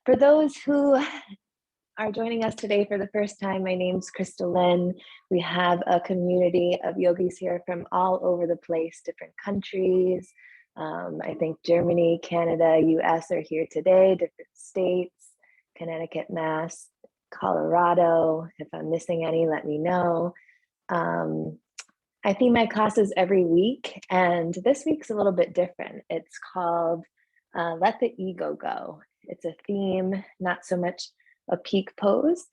For those who are joining us today for the first time, my name's Krysta-Lyn. We have a community of yogis here from all over the place, different countries. I think Germany, Canada, US are here today, different states, Connecticut, Mass, Colorado. If I'm missing any, let me know. I theme my classes every week, and this week's a little bit different. It's called Let the Ego Go. It's a theme, not so much a peak pose.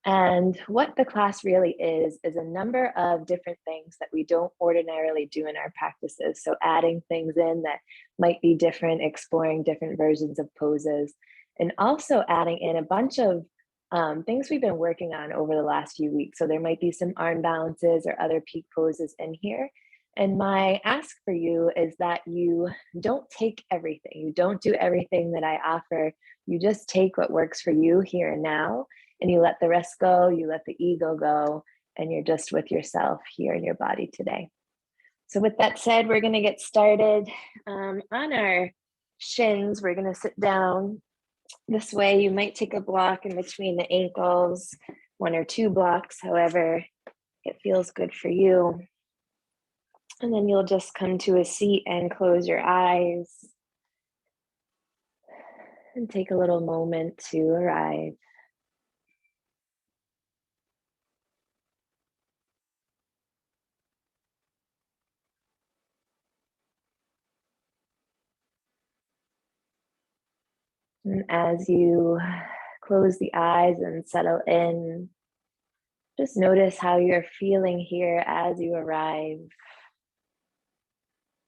And what the class really is a number of different things that we don't ordinarily do in our practices. So adding things in that might be different, exploring different versions of poses, and also adding in a bunch of things we've been working on over the last few weeks. So there might be some arm balances or other peak poses in here. And my ask for you is that you don't take everything. You don't do everything that I offer. You just take what works for you here and now, and you let the rest go, you let the ego go, and you're just with yourself here in your body today. So with that said, we're gonna get started. On our shins, we're gonna sit down this way. You might take a block in between the ankles, 1 or 2 blocks, however it feels good for you. And then you'll just come to a seat and close your eyes and take a little moment to arrive. And as you close the eyes and settle in, just notice how you're feeling here as you arrive.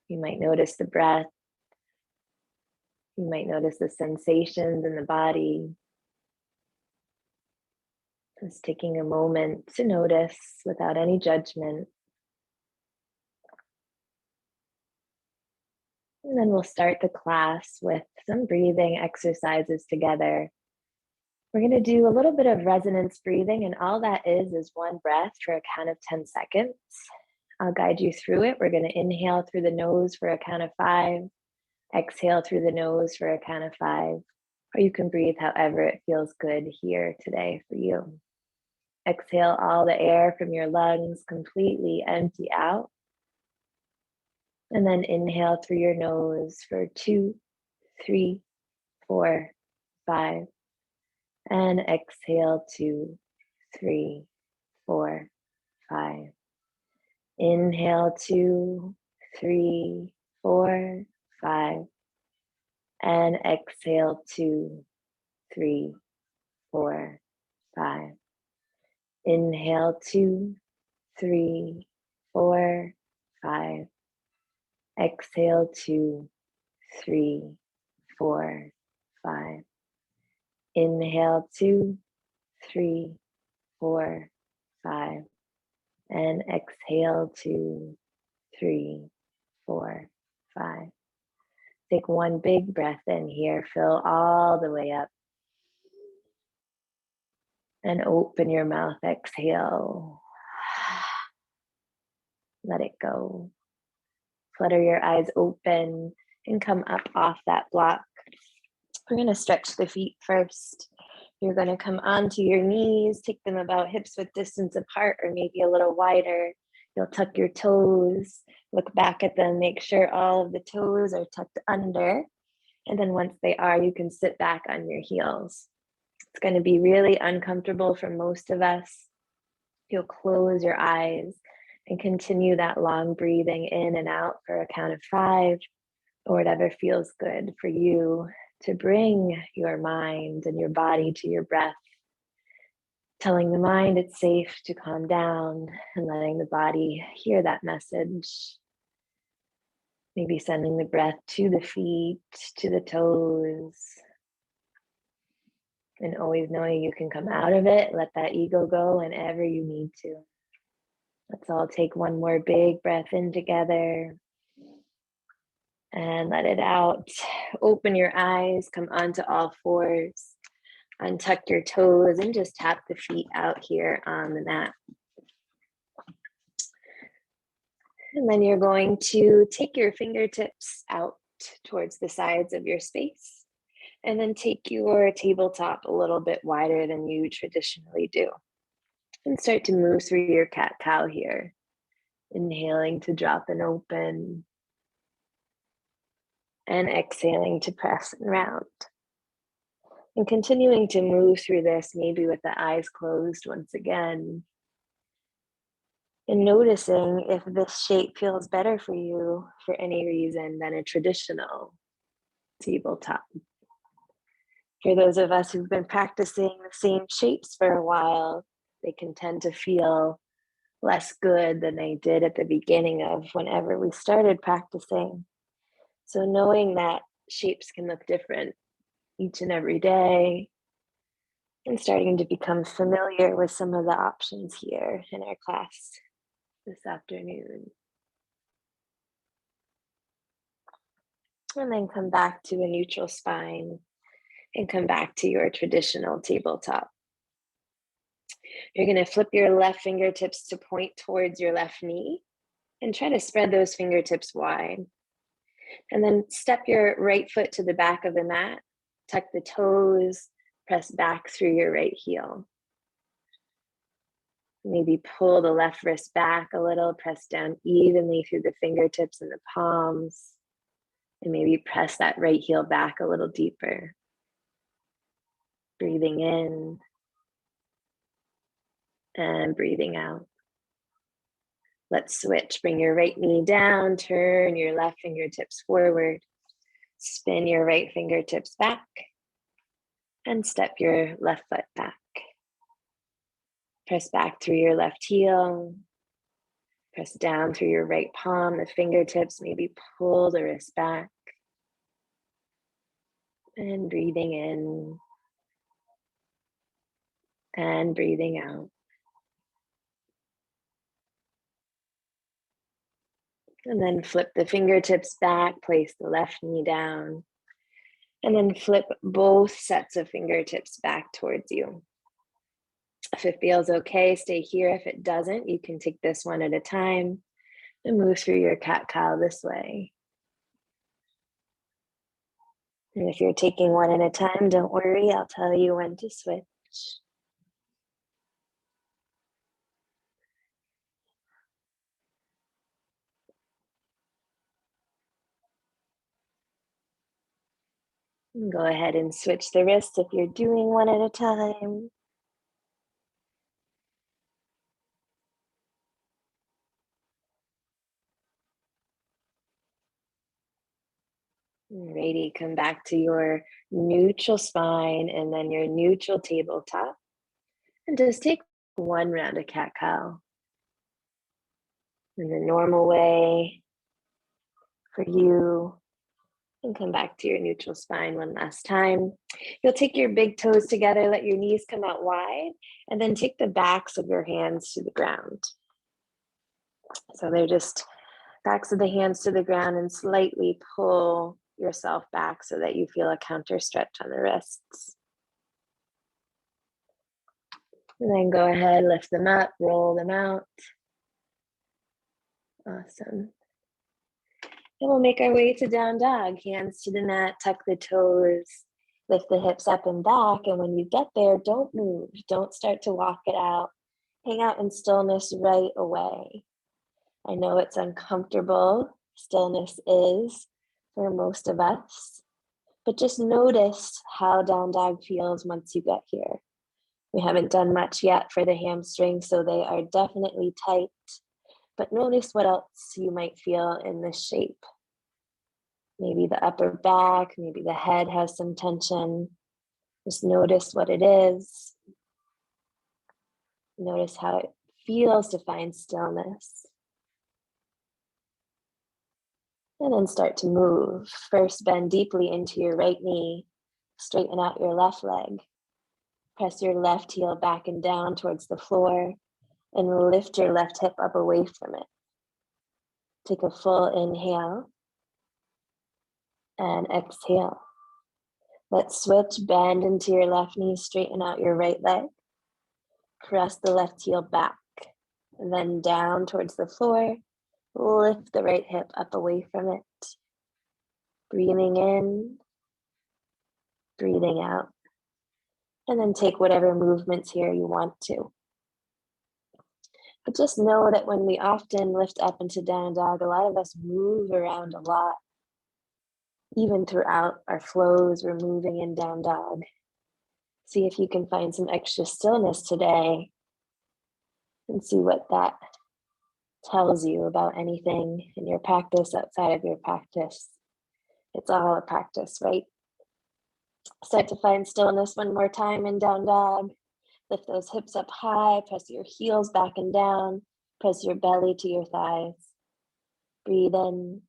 You might notice the breath. You might notice the sensations in the body. Just taking a moment to notice without any judgment. And then we'll start the class with some breathing exercises together. We're going to do a little bit of resonance breathing, and all that is 1 breath for a count of 10 seconds. I'll guide you through it. We're going to inhale through the nose for a count of 5, exhale through the nose for a count of 5, or you can breathe however it feels good here today for you. Exhale all the air from your lungs, completely empty out. And then inhale through your nose for 2, 3, 4, 5. And exhale 2, 3, 4, 5. Inhale 2, 3, 4, 5. And exhale 2, 3, 4, 5. Inhale 2, 3, 4, 5. Exhale 2, 3, 4, 5. Inhale 2, 3, 4, 5. And exhale 2, 3, 4, 5. Take 1 big breath in here, fill all the way up. And open your mouth, exhale. Let it go. Flutter your eyes open and come up off that block. We're going to stretch the feet first. You're going to come onto your knees, take them about hips width distance apart or maybe a little wider. You'll tuck your toes, look back at them, make sure all of the toes are tucked under. And then once they are, you can sit back on your heels. It's going to be really uncomfortable for most of us. You'll close your eyes and continue that long breathing in and out for a count of 5, or whatever feels good for you to bring your mind and your body to your breath, telling the mind it's safe to calm down and letting the body hear that message. Maybe sending the breath to the feet, to the toes, and always knowing you can come out of it, let that ego go whenever you need to. Let's all take 1 more big breath in together and let it out. Open your eyes, come onto all 4s, untuck your toes, and just tap the feet out here on the mat. And then you're going to take your fingertips out towards the sides of your space And then take your tabletop a little bit wider than you traditionally do. And start to move through your cat-cow here. Inhaling to drop and open. And exhaling to press and round. And continuing to move through this, maybe with the eyes closed once again. And noticing if this shape feels better for you for any reason than a traditional tabletop. For those of us who've been practicing the same shapes for a while, they can tend to feel less good than they did at the beginning of whenever we started practicing. So knowing that shapes can look different each and every day, and starting to become familiar with some of the options here in our class this afternoon. And then come back to a neutral spine and come back to your traditional tabletop. You're going to flip your left fingertips to point towards your left knee and try to spread those fingertips wide. And then step your right foot to the back of the mat, tuck the toes, press back through your right heel. Maybe pull the left wrist back a little, press down evenly through the fingertips and the palms, and maybe press that right heel back a little deeper. Breathing in and breathing out. Let's switch. Bring your right knee down, turn your left fingertips forward, spin your right fingertips back, and step your left foot back. Press back through your left heel. Press down through your right palm, the fingertips, maybe pull the wrist back. And breathing in and breathing out. And then flip the fingertips back, place the left knee down, and then flip both sets of fingertips back towards you. If it feels okay, stay here. If it doesn't, you can take this one at a time and move through your cat-cow this way. And if you're taking one at a time, don't worry, I'll tell you when to switch. And go ahead and switch the wrists if you're doing one at a time. Ready, come back to your neutral spine and then your neutral tabletop. And just take one round of cat-cow in the normal way for you. And come back to your neutral spine one last time. You'll take your big toes together, let your knees come out wide, and then take the backs of your hands to the ground. So they're just backs of the hands to the ground, and slightly pull yourself back so that you feel a counter stretch on the wrists. And then go ahead, lift them up, roll them out. Awesome. And we'll make our way to down dog. Hands to the mat, tuck the toes, lift the hips up and back. And when you get there, don't move. Don't start to walk it out. Hang out in stillness right away. I know it's uncomfortable. Stillness is for most of us. But just notice how down dog feels once you get here. We haven't done much yet for the hamstrings, so they are definitely tight. But notice what else you might feel in this shape. Maybe the upper back, maybe the head has some tension. Just notice what it is. Notice how it feels to find stillness. And then start to move. First, bend deeply into your right knee. Straighten out your left leg. Press your left heel back and down towards the floor. And lift your left hip up away from it. Take a full inhale and exhale. Let's switch, bend into your left knee, straighten out your right leg. Press the left heel back, then down towards the floor. Lift the right hip up away from it. Breathing in Breathing out. And then take whatever movements here you want to. But just know that when we often lift up into down dog, a lot of us move around a lot. Even throughout our flows, we're moving in down dog. See if you can find some extra stillness today and see what that tells you about anything in your practice, outside of your practice. It's all a practice, right? Start to find stillness one more time in down dog. Lift those hips up high, press your heels back and down, press your belly to your thighs. Breathe in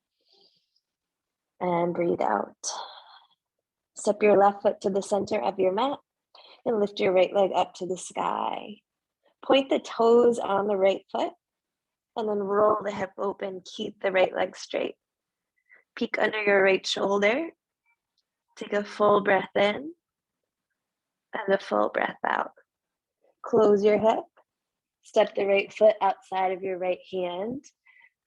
and breathe out. Step your left foot to the center of your mat and lift your right leg up to the sky. Point the toes on the right foot and then roll the hip open. Keep the right leg straight. Peek under your right shoulder. Take a full breath in and a full breath out. Close your hip. Step the right foot outside of your right hand.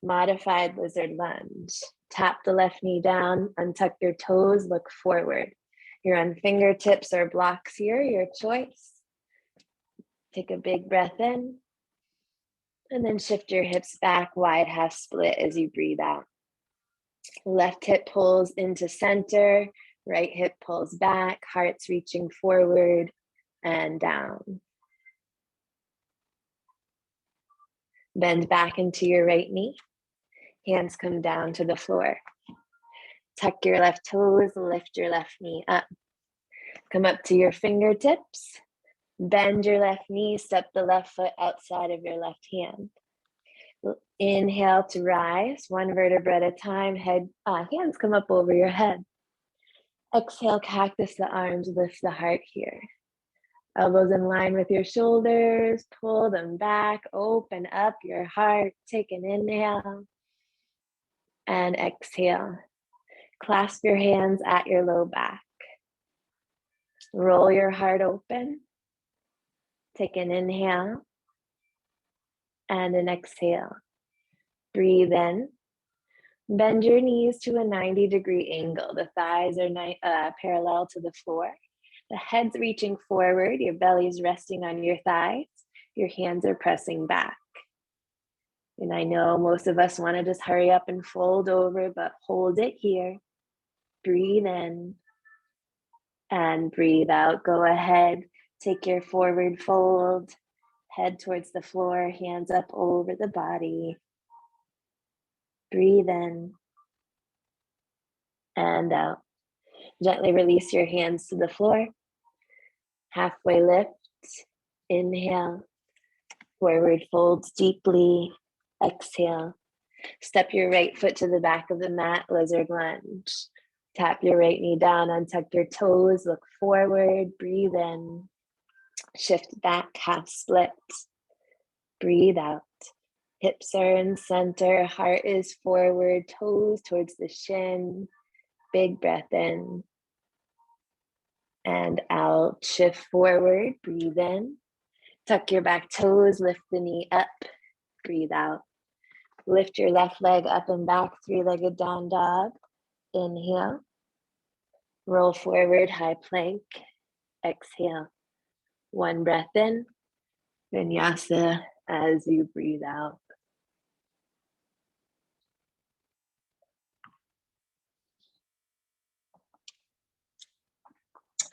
Modified lizard lunge. Tap the left knee down, untuck your toes, look forward. You're on fingertips or blocks here, your choice. Take a big breath in, and then shift your hips back, wide half split as you breathe out. Left hip pulls into center, right hip pulls back, heart's reaching forward and down. Bend back into your right knee. Hands come down to the floor. Tuck your left toes, lift your left knee up. Come up to your fingertips. Bend your left knee, step the left foot outside of your left hand. Inhale to rise, one vertebra at a time. Hands come up over your head. Exhale, cactus the arms, lift the heart here. Elbows in line with your shoulders, pull them back, open up your heart. Take an inhale and exhale. Clasp your hands at your low back. Roll your heart open. Take an inhale and an exhale. Breathe in. Bend your knees to a 90-degree angle. The thighs are parallel to the floor. The head's reaching forward. Your belly's resting on your thighs. Your hands are pressing back. And I know most of us want to just hurry up and fold over, but hold it here. Breathe in and breathe out. Go ahead. Take your forward fold. Head towards the floor, hands up over the body. Breathe in and out. Gently release your hands to the floor. Halfway lift. Inhale. Forward folds deeply. Exhale. Step your right foot to the back of the mat, lizard lunge. Tap your right knee down, untuck your toes, look forward, breathe in. Shift back, half split. Breathe out. Hips are in center, heart is forward, toes towards the shin. Big breath in and out. Shift forward, breathe in. Tuck your back toes, lift the knee up, breathe out. Lift your left leg up and back, three-legged down dog. Inhale. Roll forward, high plank. Exhale. One breath in. Vinyasa as you breathe out.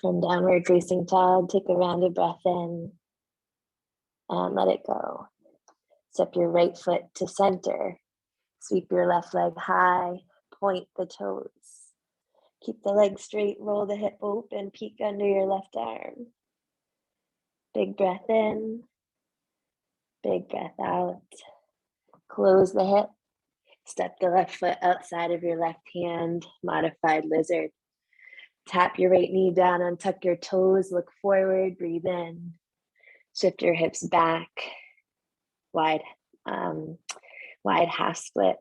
From downward facing dog, take a rounded breath in and let it go. Step your right foot to center. Sweep your left leg high, point the toes. Keep the leg straight, roll the hip open, peek under your left arm. Big breath in, big breath out. Close the hip, step the left foot outside of your left hand, modified lizard. Tap your right knee down, untuck your toes, look forward, breathe in. Shift your hips back, wide half split.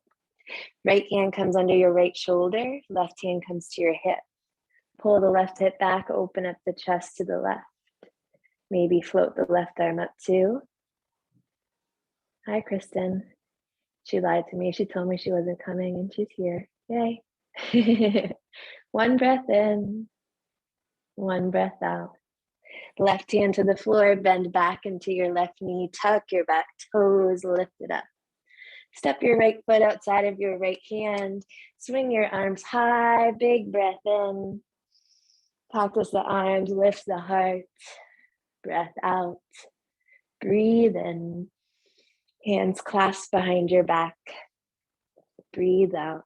Right hand comes under your right shoulder, left hand comes to your hip. Pull the left hip back, open up the chest to the left. Maybe float the left arm up too. Hi, Kristen. She lied to me. She told me she wasn't coming and she's here. Yay. One breath in One breath out. Left hand to the floor, bend back into your left knee, tuck your back toes, lift it up. Step your right foot outside of your right hand, swing your arms high, big breath in. Practice the arms, lift the heart, breath out. Breathe in, hands clasped behind your back. Breathe out.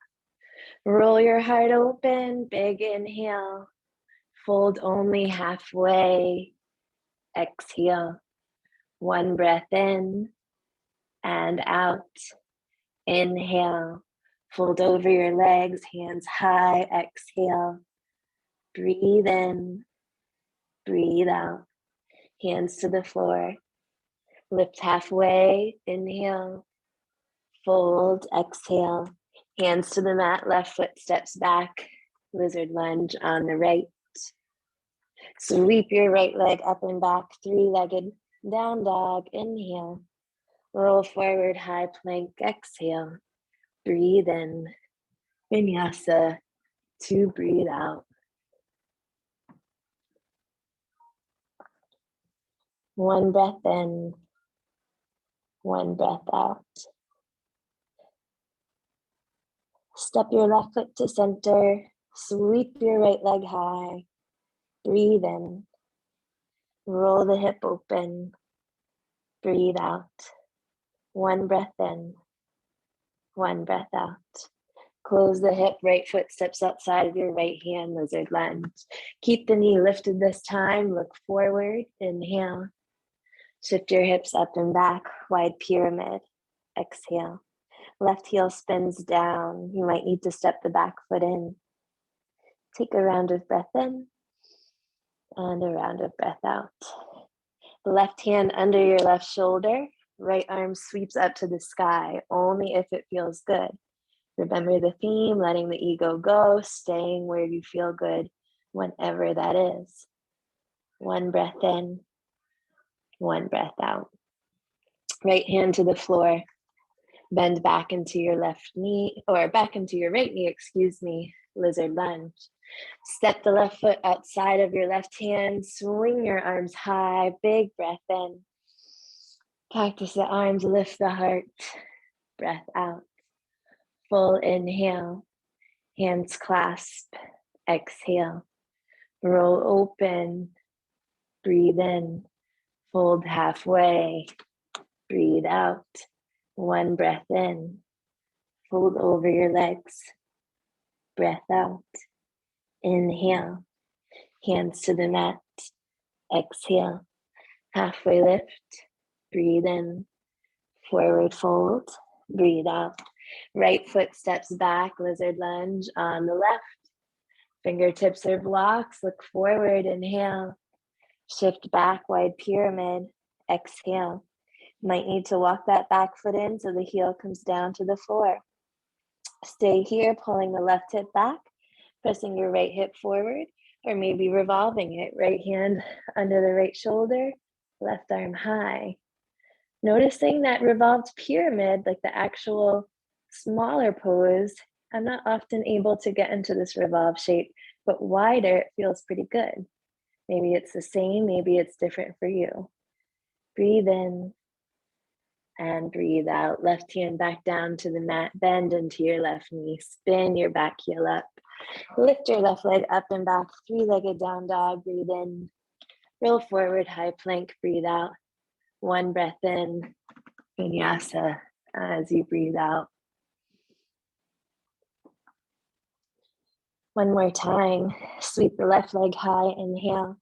Roll your heart open, big inhale. Fold only halfway. Exhale. One breath in and out. Inhale. Fold over your legs, hands high. Exhale. Breathe in. Breathe out. Hands to the floor. Lift halfway. Inhale. Fold. Exhale. Hands to the mat. Left foot steps back. Lizard lunge on the right. Sweep your right leg up and back, three-legged down dog. Inhale. Roll forward, high plank. Exhale. Breathe in. Vinyasa. 2, breathe out. One breath in. One breath out. Step your left foot to center. Sweep your right leg high. Breathe in. Roll the hip open. Breathe out. One breath in. One breath out. Close the hip, right foot steps outside of your right hand, lizard lunge. Keep the knee lifted this time, look forward, inhale. Shift your hips up and back, wide pyramid, exhale. Left heel spins down, you might need to step the back foot in. Take a round of breath in and a round of breath out. Left hand under your left shoulder, right arm sweeps up to the sky, only if it feels good. Remember the theme, letting the ego go, staying where you feel good, whenever that is. One breath in, one breath out. Right hand to the floor, bend back into your left knee, or back into your right knee, lizard lunge. Step the left foot outside of your left hand, swing your arms high, big breath in. Practice the arms, lift the heart, breath out. Full inhale, hands clasp, exhale. Roll open, breathe in, fold halfway, breathe out. One breath in, fold over your legs, breath out. Inhale, hands to the mat, exhale. Halfway lift, breathe in, forward fold, breathe out. Right foot steps back, lizard lunge on the left. Fingertips are blocks, look forward, inhale. Shift back, wide pyramid, exhale. Might need to walk that back foot in so the heel comes down to the floor. Stay here, pulling the left hip back, pressing your right hip forward, or maybe revolving it. Right hand under the right shoulder, left arm high. Noticing that revolved pyramid, like the actual smaller pose, I'm not often able to get into this revolve shape, but wider, it feels pretty good. Maybe it's the same, maybe it's different for you. Breathe in and breathe out. Left hand back down to the mat, bend into your left knee, spin your back heel up. Lift your left leg up and back, three-legged down dog, breathe in. Roll forward, high plank, breathe out. One breath in, vinyasa as you breathe out. One more time, sweep the left leg high, inhale.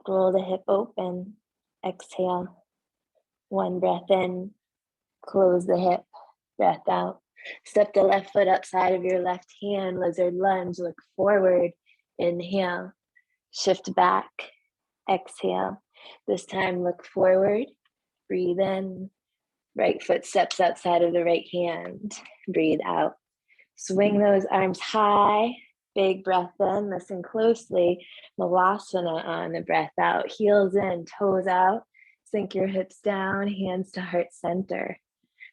Roll the hip open, exhale. One breath in, close the hip, breath out. Step the left foot outside of your left hand, lizard lunge, look forward, inhale. Shift back, exhale. This time look forward, breathe in. Right foot steps outside of the right hand, breathe out. Swing those arms high, big breath in, listen closely. Malasana on the breath out, heels in, toes out. Sink your hips down, hands to heart center.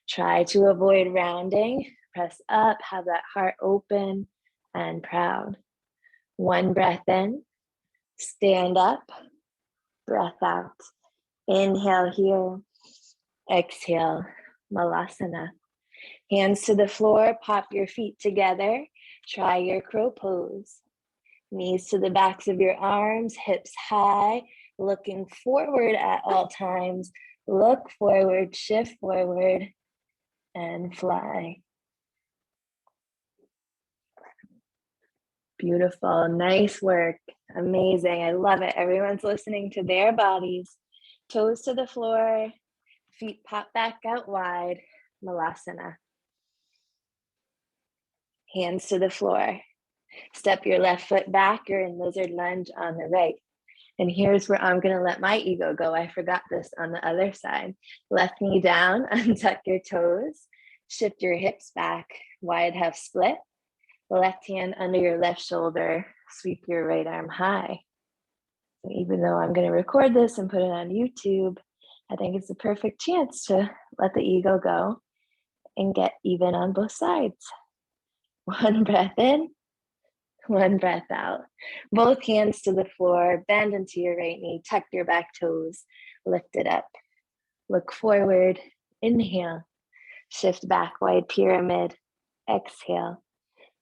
Try to avoid rounding, press up, have that heart open and proud. One breath in, stand up, breath out. Inhale here, exhale, Malasana. Hands to the floor, pop your feet together, try your crow pose. Knees to the backs of your arms, hips high, looking forward at all times. Look forward, shift forward, and fly. Beautiful, nice work, amazing. I love it. Everyone's listening to their bodies. Toes to the floor, feet pop back out wide, Malasana. Hands to the floor. Step your left foot back, you're in lizard lunge on the right. And here's where I'm gonna let my ego go. I forgot this on the other side. Left knee down, untuck your toes, shift your hips back, wide half split. Left hand under your left shoulder, sweep your right arm high. So even though I'm gonna record this and put it on YouTube, I think it's a perfect chance to let the ego go and get even on both sides. One breath in, one breath out. Both hands to the floor, bend into your right knee, tuck your back toes, lift it up. Look forward, inhale, shift back, wide pyramid, exhale.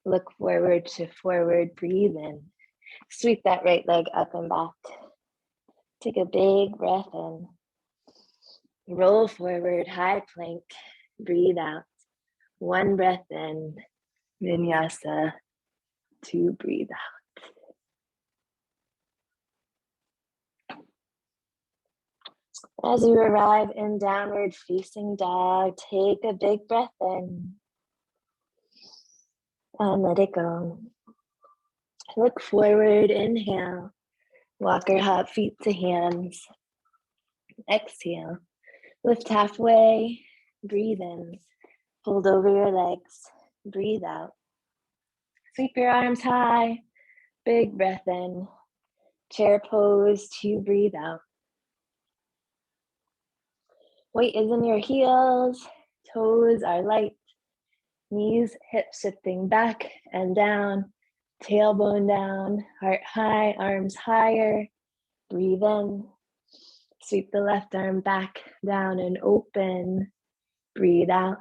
Look forward, shift forward, breathe in. Sweep that right leg up and back. Take a big breath in. Roll forward, high plank, breathe out. One breath in, vinyasa, two, breathe out. As you arrive in downward facing dog, take a big breath in and let it go. Look forward, inhale, walk or hop, feet to hands. Exhale, lift halfway, breathe in, fold over your legs, breathe out. Sweep your arms high, big breath in, chair pose, two, breathe out. Weight is in your heels, toes are light, knees, hips shifting back and down, tailbone down, heart high, arms higher, breathe in. Sweep the left arm back, down and open, breathe out.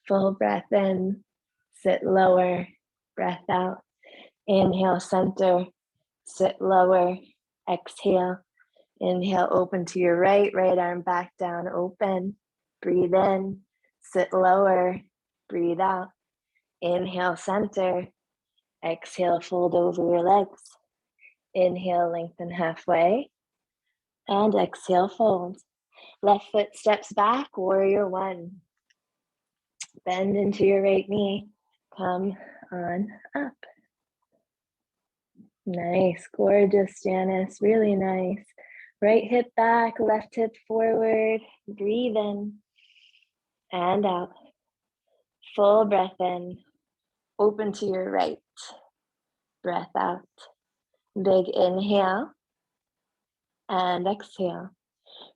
Full breath in, sit lower, breath out. Inhale, center, sit lower, exhale. Inhale, open to your right, right arm back down, open. Breathe in, sit lower, breathe out. Inhale, center. Exhale, fold over your legs. Inhale, lengthen halfway. And exhale, fold. Left foot steps back, warrior one. Bend into your right knee. Come on up. Nice, gorgeous, Janice, really nice. Right hip back, left hip forward. Breathe in and out. Full breath in. Open to your right. Breath out. Big inhale and exhale.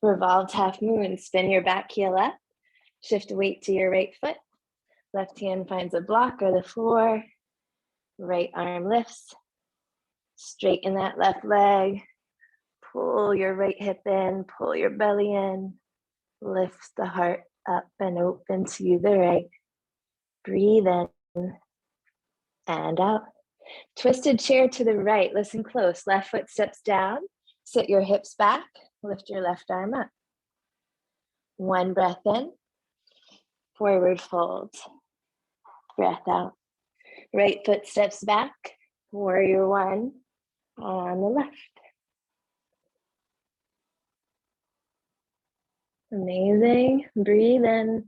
Revolved half moon. Spin your back heel up. Shift weight to your right foot. Left hand finds a block or the floor. Right arm lifts. Straighten that left leg. Pull your right hip in. Pull your belly in. Lift the heart up and open to the right. Breathe in and out. Twisted chair to the right. Listen close. Left foot steps down. Sit your hips back. Lift your left arm up. One breath in. Forward fold. Breath out. Right foot steps back. Warrior one on the left. Amazing. Breathe in.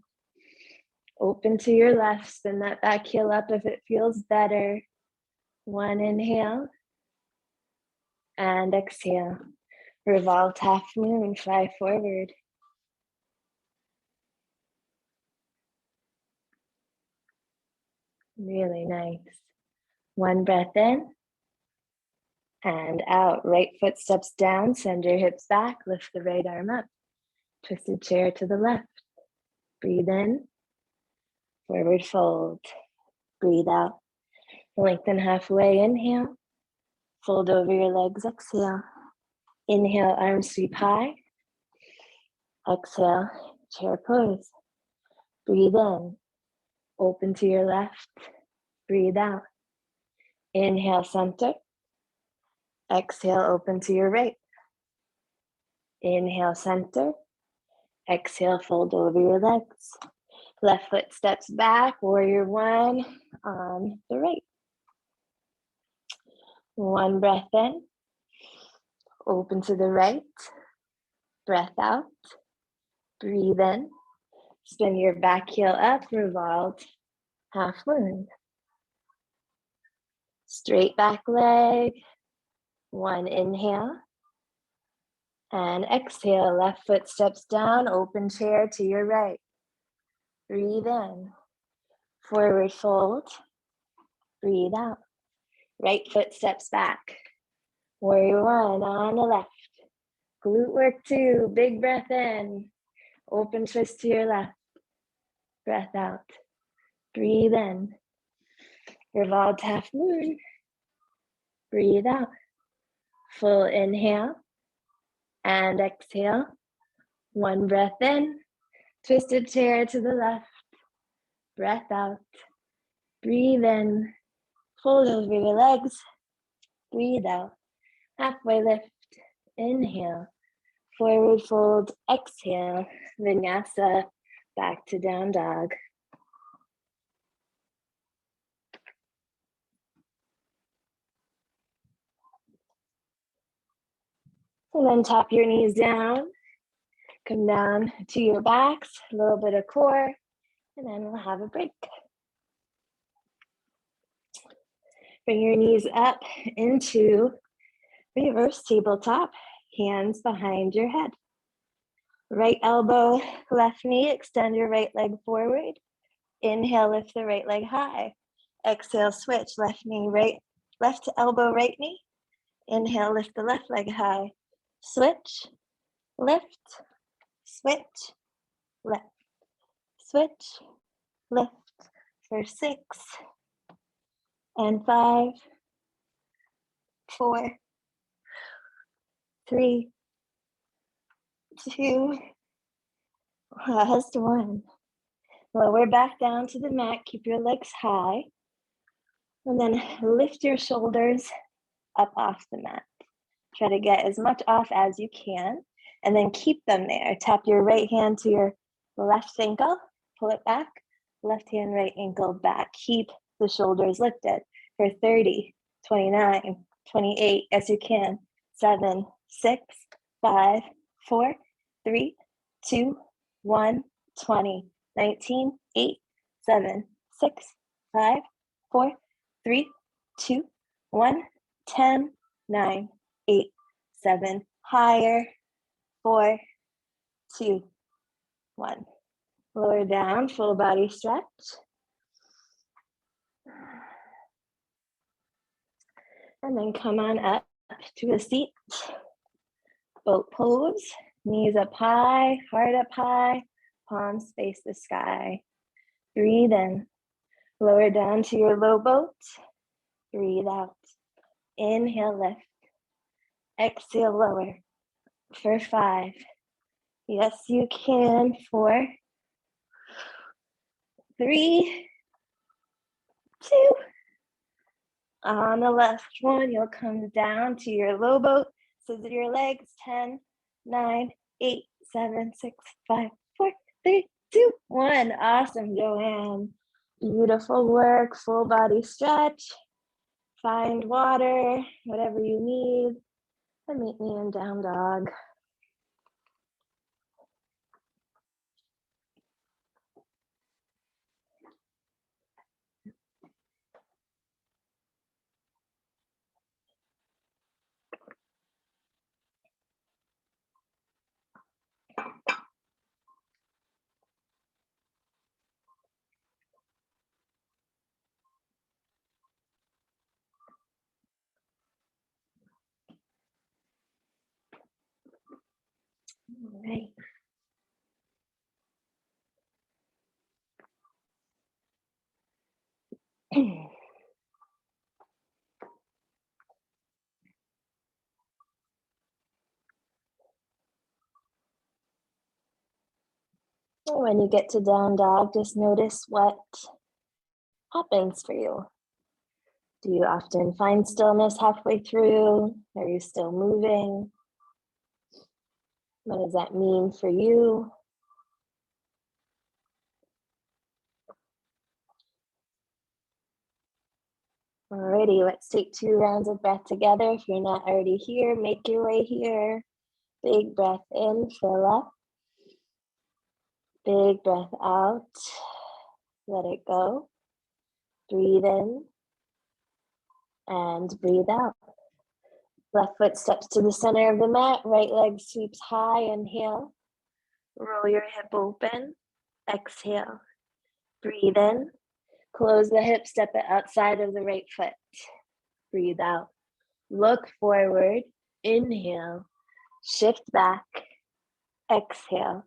Open to your left. Spin that back heel up if it feels better. One inhale. And exhale. Revolved half moon. Fly forward. Really nice. One breath in. And out. Right foot steps down. Send your hips back. Lift the right arm up. Twisted chair to the left. Breathe in. Forward fold. Breathe out. Lengthen halfway. Inhale. Fold over your legs, exhale. Inhale, arms sweep high. Exhale, chair pose. Breathe in, open to your left. Breathe out. Inhale, center. Exhale, open to your right. Inhale, center. Exhale, fold over your legs. Left foot steps back, warrior one on the right. One breath in, open to the right. Breath out, breathe in. Spin your back heel up, revolved, half moon. Straight back leg, one inhale. And exhale, left foot steps down, open chair to your right. Breathe in, forward fold, breathe out. Right foot steps back. Warrior one on the left. Glute work two, big breath in. Open twist to your left. Breath out. Breathe in. Revolved half moon. Breathe out. Full inhale and exhale. One breath in. Twisted chair to the left. Breath out. Breathe in. Fold over your legs. Breathe out. Halfway lift. Inhale. Forward fold. Exhale. Vinyasa. Back to down dog. And then tap your knees down. Come down to your backs. A little bit of core. And then we'll have a break. Bring your knees up into reverse tabletop, hands behind your head. Right elbow, left knee, extend your right leg forward. Inhale, lift the right leg high. Exhale, switch, left knee, right, left elbow, right knee. Inhale, lift the left leg high. Switch, lift, switch, lift, switch, lift for 6 and 5, 4, 3, 2, last one. Lower back down to the mat, keep your legs high, and then lift your shoulders up off the mat. Try to get as much off as you can, and then keep them there. Tap your right hand to your left ankle, pull it back, left hand, right ankle back. Keep the shoulders lifted for 30, 29, 28, as you can. 7, 6, 5, 4, 3, 2, 1, 20, 19, 8, 7, 6, 5, 4, 3, 2, 1, 10, 9, 8, 7, higher, 4, 2, 1. Lower down, full body stretch. And then come on up to a seat. Boat pose, knees up high, heart up high, palms face the sky. Breathe in, lower down to your low boat. Breathe out. Inhale, lift. Exhale, lower for 5. Yes, you can. 4, 3, 2. On the left one, you'll come down to your low boat. Scissor your legs. 10, 9, 8, 7, 6, 5, 4, 3, 2, 1. Awesome, Joanne. Beautiful work. Full body stretch. Find water, whatever you need, and meet me in down dog. When you get to down dog, just notice what happens for you. Do you often find stillness halfway through? Are you still moving? What does that mean for you? Alrighty, let's take 2 rounds of breath together. If you're not already here, make your way here. Big breath in, fill up. Big breath out, let it go. Breathe in and breathe out. Left foot steps to the center of the mat, right leg sweeps high, inhale. Roll your hip open, exhale. Breathe in, close the hip, step it outside of the right foot. Breathe out. Look forward, inhale, shift back, exhale.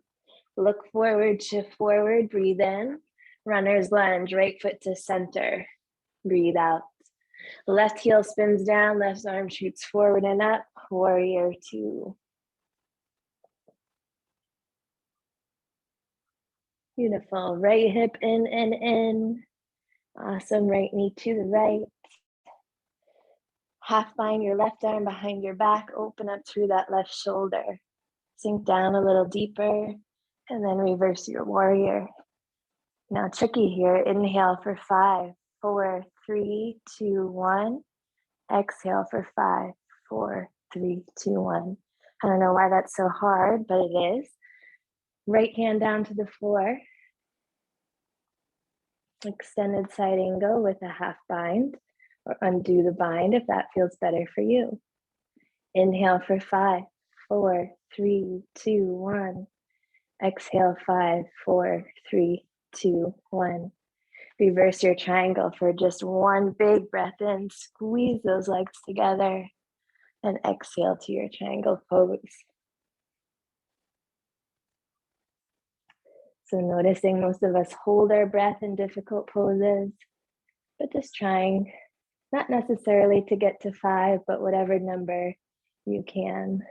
Look forward, shift forward, breathe in. Runner's lunge, right foot to center. Breathe out. Left heel spins down, left arm shoots forward and up. Warrior 2. Beautiful. Right hip in and in. Awesome. Right knee to the right. Half bind your left arm behind your back. Open up through that left shoulder. Sink down a little deeper and then reverse your warrior. Now tricky here. Inhale for 5, 4, 3, 2, 1. Exhale for 5, 4, 3, 2, 1. I don't know why that's so hard, but it is. Right hand down to the floor. Extended side angle with a half bind, or undo the bind if that feels better for you. Inhale for 5, 4, 3, 2, 1. Exhale 5, 4, 3, 2, 1. Reverse your triangle for just one big breath in. Squeeze those legs together and exhale to your triangle pose. So noticing most of us hold our breath in difficult poses, but just trying, not necessarily to get to 5, but whatever number you can.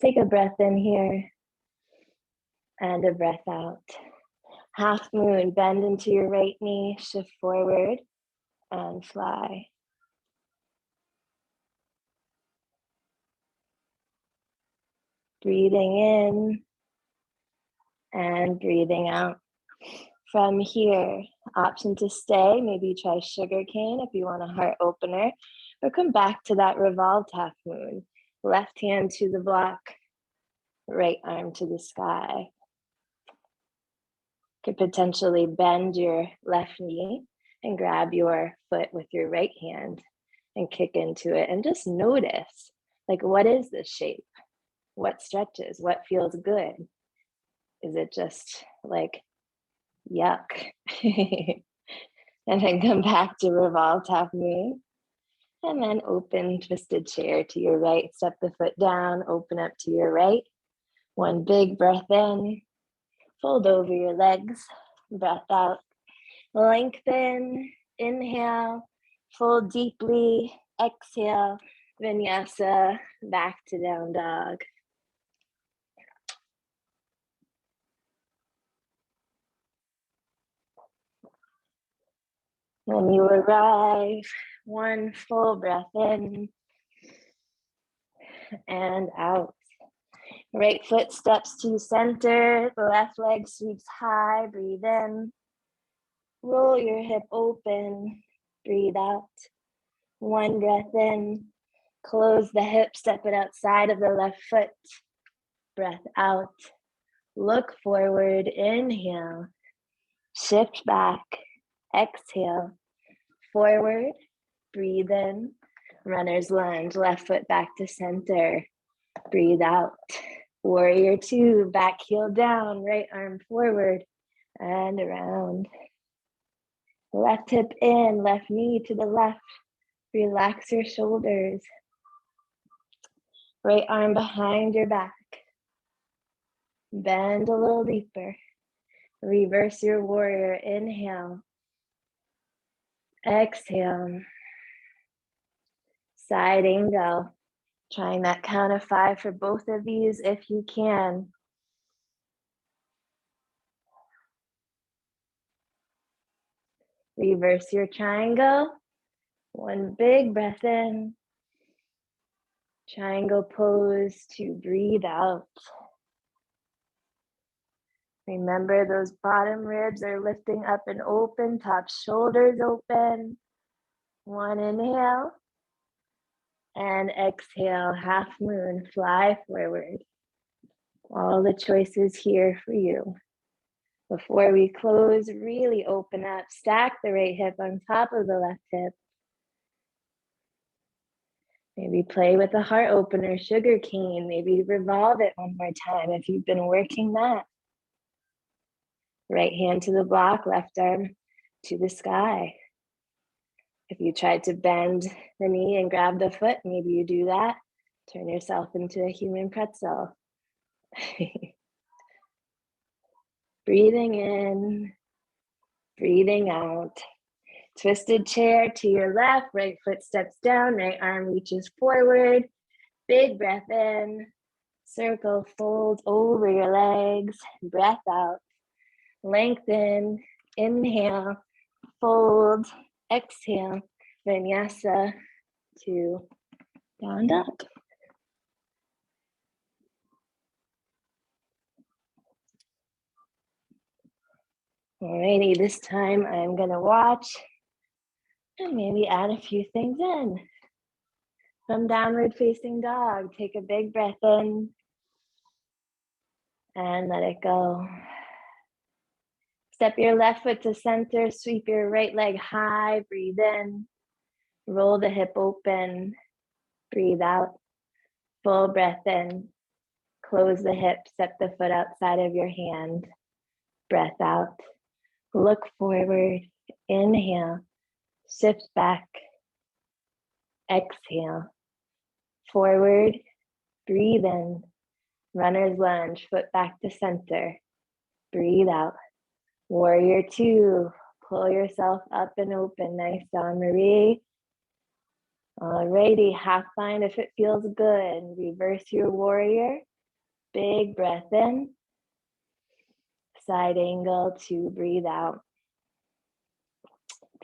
Take a breath in here and a breath out. Half moon, bend into your right knee, shift forward and fly. Breathing in and breathing out. From here, option to stay, maybe try sugar cane if you want a heart opener, or come back to that revolved half moon. Left hand to the block, right arm to the sky. Could potentially bend your left knee and grab your foot with your right hand and kick into it and just notice, like, what is this shape? What stretches? What feels good? Is it just like, yuck? And then come back to revolved half moon. And then open twisted chair to your right. Step the foot down, open up to your right. One big breath in. Fold over your legs. Breath out. Lengthen. Inhale. Fold deeply. Exhale. Vinyasa. Back to down dog. When you arrive, one full breath in and out. Right foot steps to center, the left leg sweeps high, breathe in. Roll your hip open, breathe out. One breath in, close the hip, step it outside of the left foot. Breath out, look forward, inhale. Shift back, exhale. Forward, breathe in. Runner's lunge, left foot back to center. Breathe out. Warrior 2, back heel down, right arm forward and around. Left hip in, left knee to the left. Relax your shoulders. Right arm behind your back. Bend a little deeper. Reverse your warrior. Inhale. Exhale. Side angle. Trying that count of 5 for both of these if you can. Reverse your triangle. One big breath in. Triangle pose to breathe out. Remember those bottom ribs are lifting up and open, top shoulders open. One inhale. And exhale, half moon, fly forward. All the choices here for you. Before we close, really open up. Stack the right hip on top of the left hip. Maybe play with a heart opener, sugar cane. Maybe revolve it one more time if you've been working that. Right hand to the block, left arm to the sky. If you tried to bend the knee and grab the foot, maybe you do that. Turn yourself into a human pretzel. Breathing in, breathing out. Twisted chair to your left, right foot steps down, right arm reaches forward. Big breath in, circle, fold over your legs, breath out. Lengthen, inhale, fold, exhale, vinyasa to down dog. Alrighty, this time I'm gonna watch and maybe add a few things in. From downward facing dog, take a big breath in and let it go. Step your left foot to center, sweep your right leg high, breathe in, roll the hip open, breathe out, full breath in, close the hip, step the foot outside of your hand, breath out, look forward, inhale, shift back, exhale, forward, breathe in, runner's lunge, foot back to center, breathe out, warrior two, pull yourself up and open, nice Don Marie. Alrighty, half bind if it feels good, reverse your warrior, big breath in, side angle to breathe out.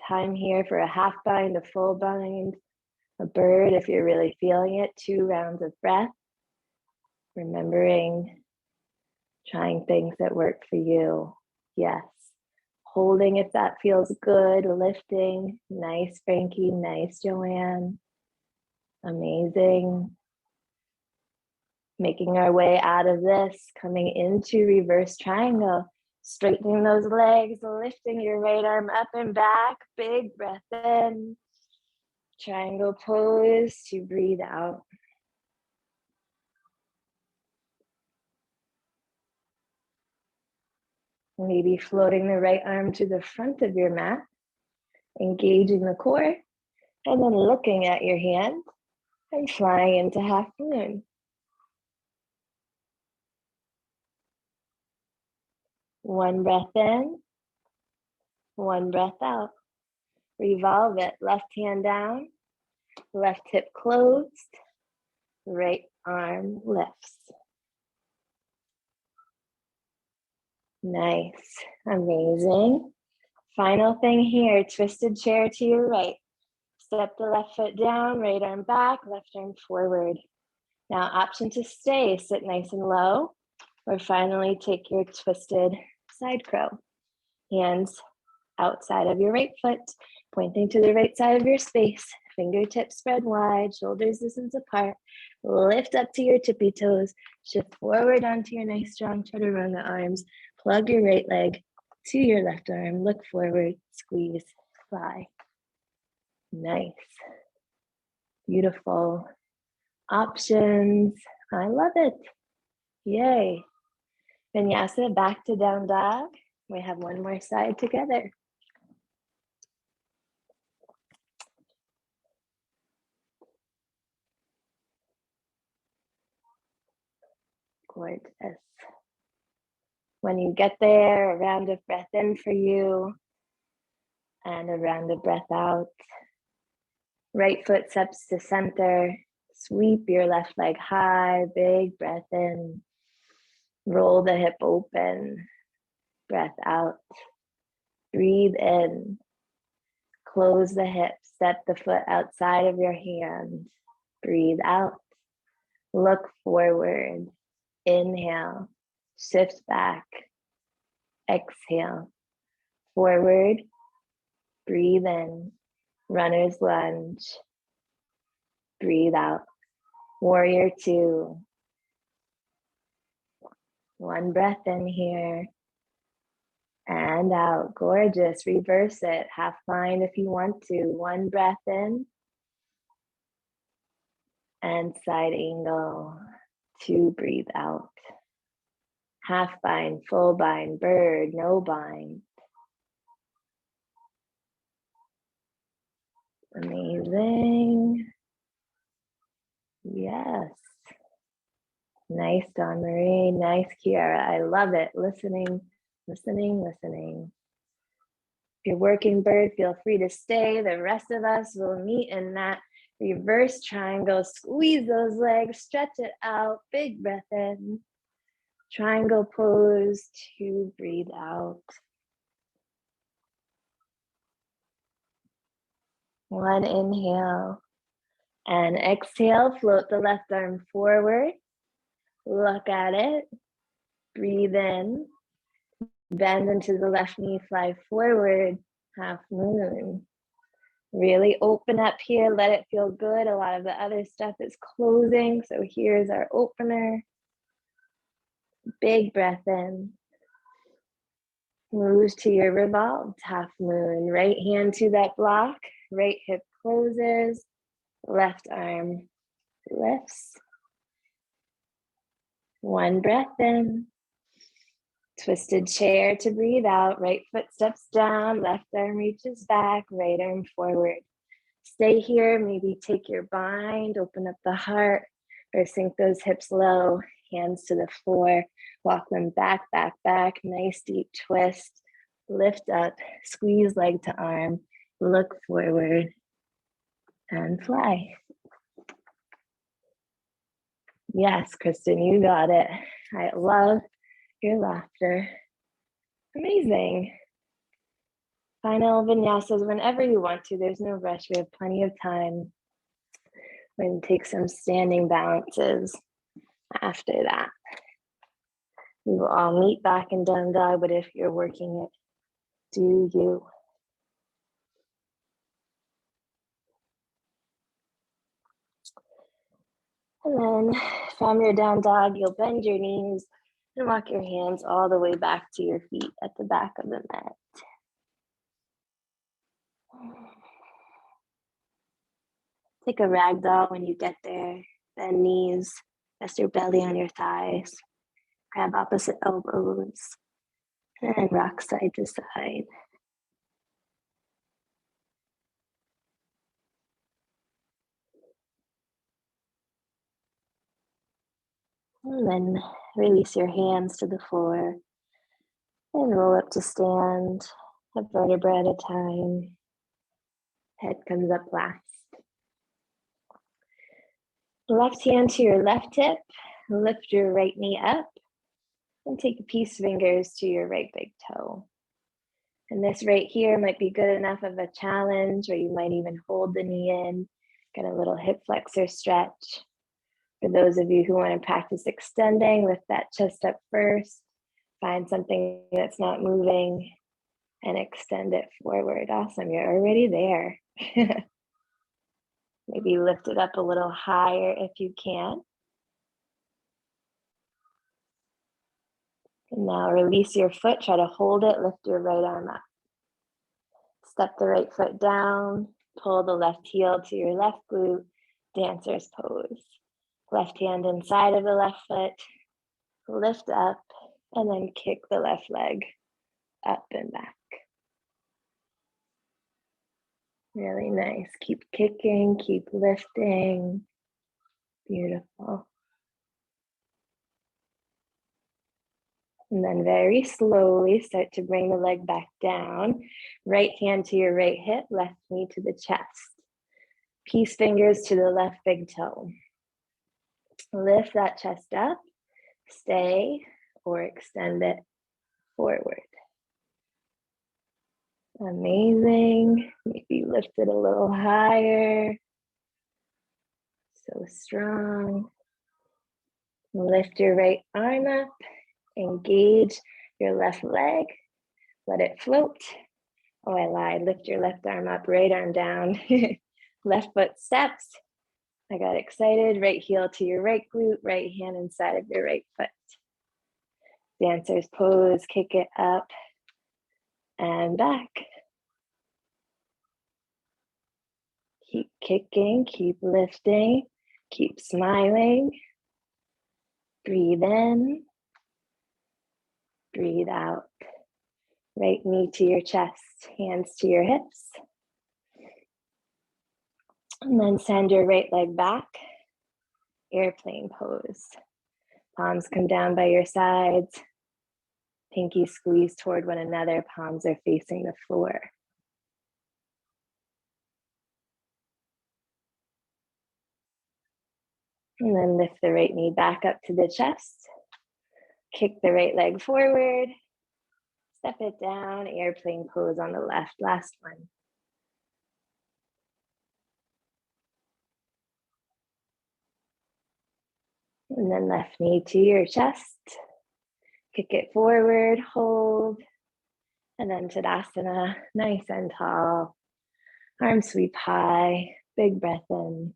Time here for a half bind, a full bind, a bird if you're really feeling it, 2 rounds of breath. Remembering, trying things that work for you. Yes. Holding if that feels good, lifting. Nice, Frankie. Nice, Joanne. Amazing. Making our way out of this, coming into reverse triangle. Straightening those legs, lifting your right arm up and back. Big breath in. Triangle pose to breathe out. Maybe floating the right arm to the front of your mat, engaging the core, and then looking at your hand and flying into half moon. One breath in, one breath out. Revolve it, left hand down, left hip closed, right arm lifts. Nice, amazing. Final thing here, twisted chair to your right. Step the left foot down, right arm back, left arm forward. Now option to stay, sit nice and low, or finally take your twisted side crow. Hands outside of your right foot, pointing to the right side of your space. Fingertips spread wide, shoulders distance apart. Lift up to your tippy toes. Shift forward onto your nice strong chaturanga arms. Plug your right leg to your left arm. Look forward, squeeze, fly. Nice. Beautiful. Options. I love it. Yay. Vinyasa, back to down dog. We have one more side together. Gorgeous. When you get there, a round of breath in for you and a round of breath out. Right foot steps to center. Sweep your left leg high, big breath in. Roll the hip open, breath out. Breathe in, Close the hips, step the foot outside of your hand. Breathe out. Look forward. Inhale. Shift back. Exhale. Forward. Breathe in. Runner's lunge. Breathe out. Warrior two. One breath in here. And out. Gorgeous. Reverse it. Half bind if you want to. One breath in. And side angle. Two. Breathe out. Half bind, full bind, bird, no bind. Amazing. Yes. Nice, Dawn Marie. Nice, Kiara. I love it. Listening, listening, listening. If you're working bird, feel free to stay. The rest of us will meet in that reverse triangle. Squeeze those legs, stretch it out. Big breath in. Triangle pose, two, breathe out. One inhale and exhale, float the left arm forward. Look at it, breathe in, bend into the left knee, fly forward, half moon. Really open up here, let it feel good. A lot of the other stuff is closing, so here's our opener. Big breath in. Move to your revolved half moon. Right hand to that block, right hip closes, left arm lifts. One breath in. Twisted chair to breathe out. Right foot steps down, left arm reaches back, right arm forward. Stay here, maybe take your bind, open up the heart, or sink those hips low, hands to the floor, walk them back, back, back. Nice deep twist. Lift up, squeeze leg to arm, look forward, and fly. Yes, Kristen, you got it. I love your laughter. Amazing. Final vinyasas whenever you want to. There's no rush. We have plenty of time. We're going to take some standing balances after that. We will all meet back in down dog, but if you're working it, do you. And then from your down dog, you'll bend your knees and walk your hands all the way back to your feet at the back of the mat. Take a ragdoll when you get there. Bend knees, rest your belly on your thighs. Grab opposite elbows and rock side to side. And then release your hands to the floor and roll up to stand, a vertebra at a time. Head comes up last. Left hand to your left hip, lift your right knee up, and take peace fingers to your right big toe. And this right here might be good enough of a challenge, or you might even hold the knee in, get a little hip flexor stretch. For those of you who want to practice extending, lift that chest up first, find something that's not moving, and extend it forward. Awesome, you're already there. Maybe lift it up a little higher if you can. And now release your foot, try to hold it, lift your right arm up. Step the right foot down, pull the left heel to your left glute, dancer's pose. Left hand inside of the left foot, lift up, and then kick the left leg up and back. Really nice. Keep kicking, keep lifting. Beautiful. And then very slowly start to bring the leg back down. Right hand to your right hip, left knee to the chest. Peace fingers to the left big toe. Lift that chest up, stay, or extend it forward. Amazing. Maybe lift it a little higher. So strong. Lift your right arm up. Engage your left leg. Let it float. Oh, I lied. Lift your left arm up, right arm down. Left foot steps. I got excited. Right heel to your right glute, right hand inside of your right foot. Dancer's pose, kick it up and back. Keep kicking, keep lifting, keep smiling. Breathe in, breathe out. Right knee to your chest, hands to your hips. And then send your right leg back, airplane pose. Palms come down by your sides. Pinkies squeeze toward one another, palms are facing the floor. And then lift the right knee back up to the chest. Kick the right leg forward. Step it down, airplane pose on the left, last one. And then left knee to your chest. Kick it forward, hold. And then Tadasana, nice and tall. Arms sweep high, big breath in.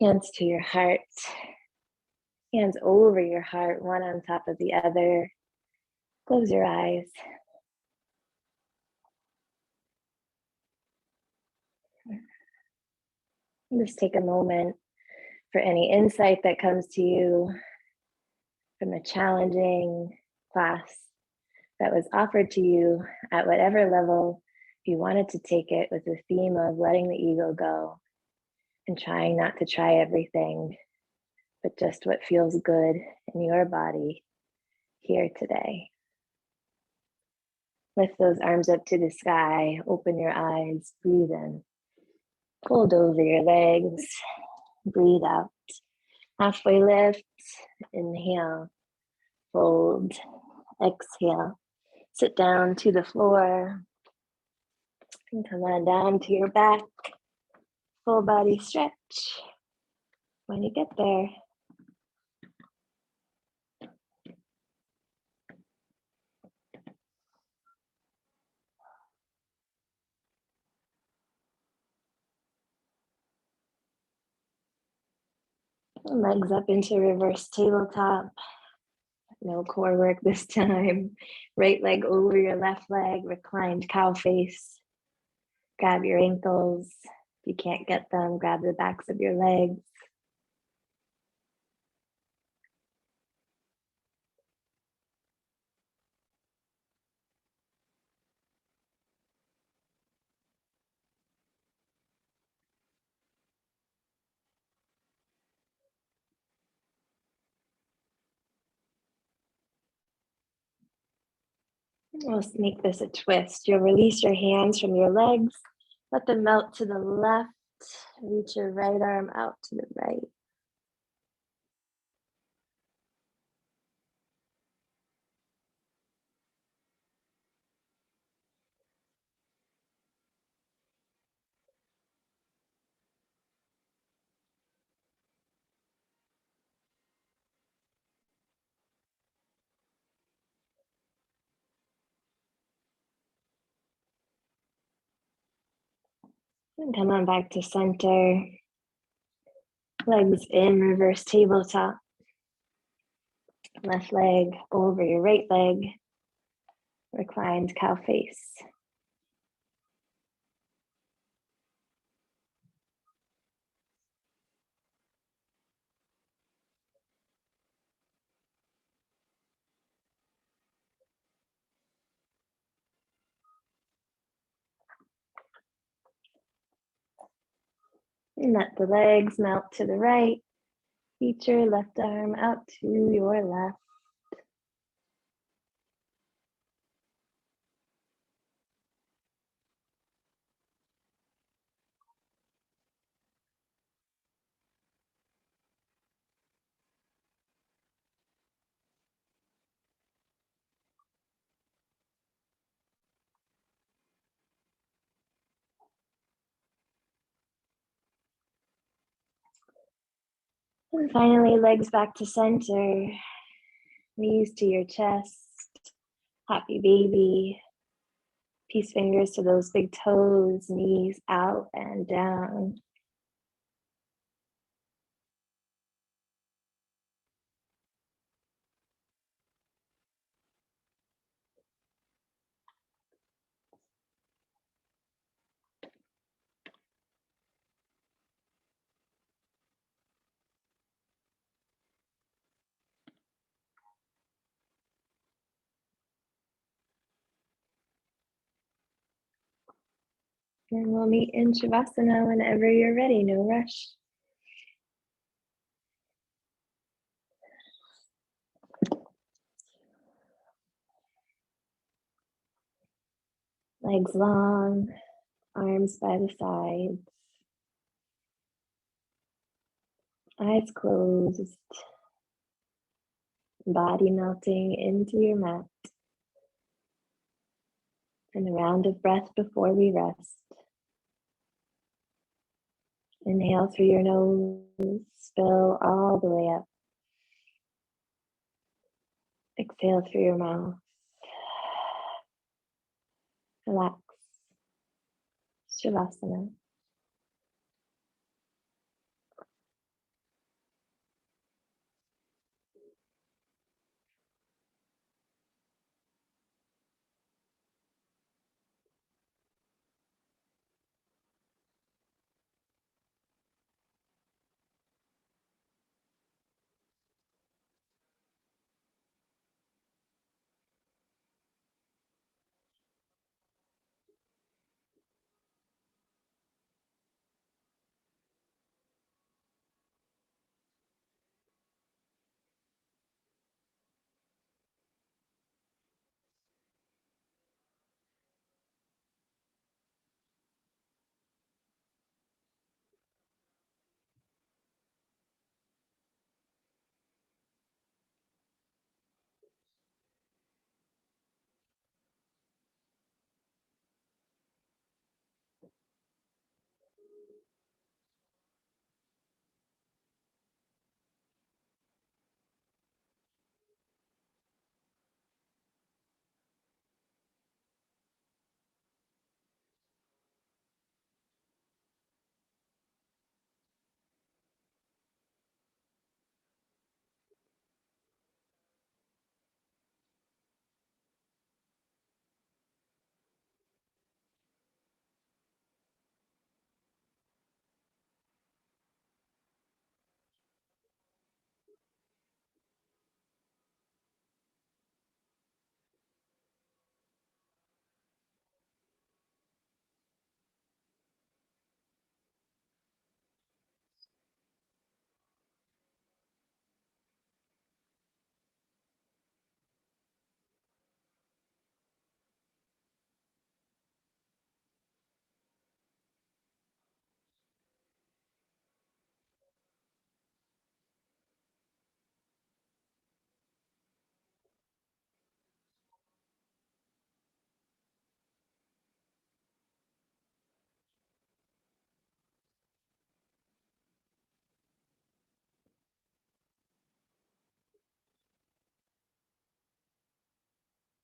Hands to your heart. Hands over your heart, one on top of the other. Close your eyes. And just take a moment for any insight that comes to you from a challenging class that was offered to you at whatever level you wanted to take it, with the theme of letting the ego go and trying not to try everything, but just what feels good in your body here today. Lift those arms up to the sky, open your eyes, breathe in. Fold over your legs, breathe out. Halfway lift, inhale, fold, exhale. Sit down to the floor and come on down to your back. Full body stretch. When you get there, legs up into reverse tabletop. No core work this time. Right leg over your left leg, reclined cow face. Grab your ankles. If you can't get them, grab the backs of your legs. We'll make this a twist. You'll release your hands from your legs. Let them melt to the left. Reach your right arm out to the right. And come on back to center. Legs in reverse tabletop. Left leg over your right leg. Reclined cow face. And let the legs melt to the right. Reach your left arm out to your left. And finally, legs back to center, knees to your chest, happy baby. Peace fingers to those big toes, knees out and down. And we'll meet in Shavasana whenever you're ready, no rush. Legs long, arms by the sides, eyes closed, body melting into your mat. And a round of breath before we rest. Inhale through your nose, fill all the way up. Exhale through your mouth. Relax. Shavasana.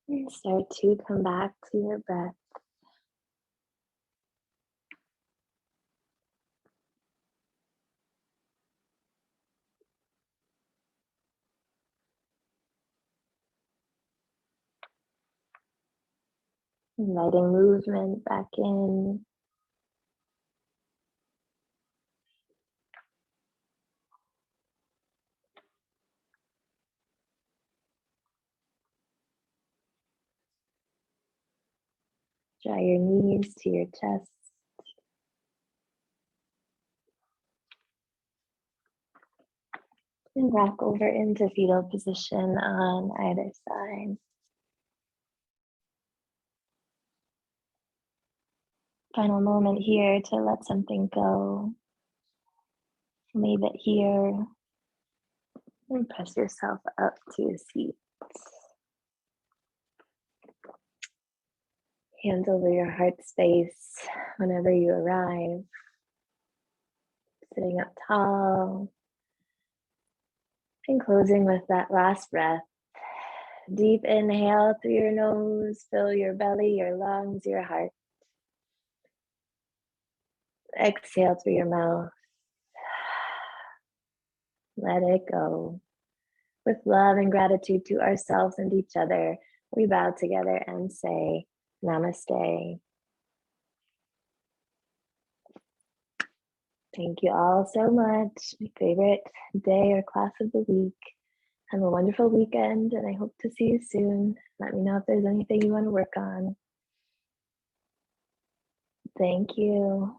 And start to come back to your breath. Inviting movement back in. Draw your knees to your chest. And rock over into fetal position on either side. Final moment here to let something go. Leave it here. And press yourself up to a seat. Hands over your heart space whenever you arrive. Sitting up tall. And closing with that last breath. Deep inhale through your nose, fill your belly, your lungs, your heart. Exhale through your mouth. Let it go. With love and gratitude to ourselves and each other, we bow together and say, Namaste. Thank you all so much. My favorite day or class of the week. Have a wonderful weekend, and I hope to see you soon. Let me know if there's anything you want to work on. Thank you.